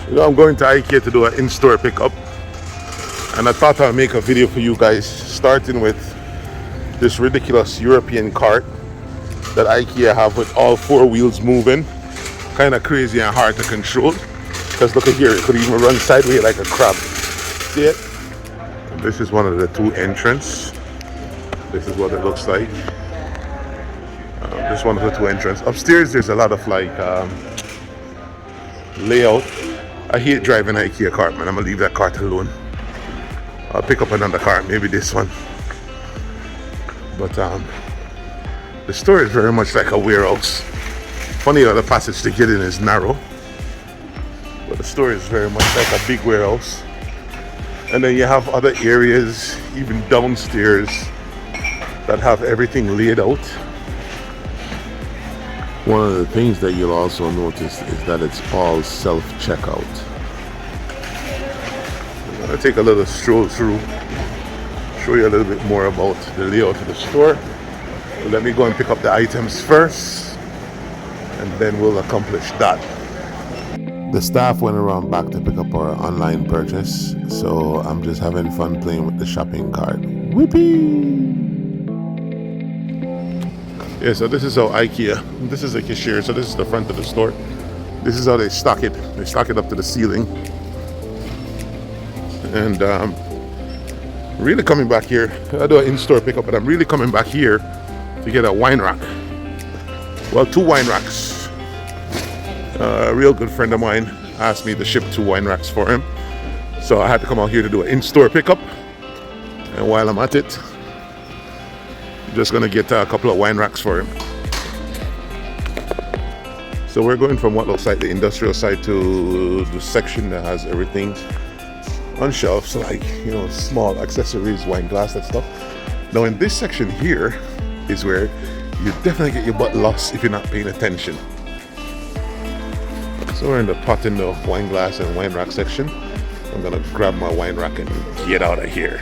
You know, I'm going to IKEA to do an in-store pickup, and I thought I'd make a video for you guys, starting with this ridiculous European cart that IKEA have with all four wheels moving. Kind of crazy and hard to control, because look at here, it could even run sideways like a crab. See it? And this is one of the two entrances. This is what it looks like. This one of the two entrances. Upstairs there's a lot of like layout. I hate driving an IKEA cart, man. I'm gonna leave that cart alone. I'll pick up another cart, maybe this one. But the store is very much like a warehouse. Funny how the passage to get in is narrow, but the store is very much like a big warehouse. And then you have other areas, even downstairs, that have everything laid out. One of the things that you'll also notice is that it's all self-checkout. I'm gonna take a little stroll through, show you a little bit more about the layout of the store. So let me go and pick up the items first, and then we'll accomplish that. The staff went around back to pick up our online purchase, so I'm just having fun playing with the shopping cart. Whippy! Yeah, so this is how IKEA, this is a cashier, so this is the front of the store. This is how they stock it. They stock it up to the ceiling. And really coming back here, I do an in-store pickup, but I'm really coming back here to get a wine rack. Well, two wine racks. A real good friend of mine asked me to ship two wine racks for him. So I had to come out here to do an in-store pickup. And while I'm at it, I'm just gonna get a couple of wine racks for him. So we're going from what looks like the industrial side to the section that has everything on shelves, like, you know, small accessories, wine glass, that stuff. Now in this section here is where you definitely get your butt lost if you're not paying attention. So we're in the pot and the wine glass and wine rack section. I'm gonna grab my wine rack and get out of here.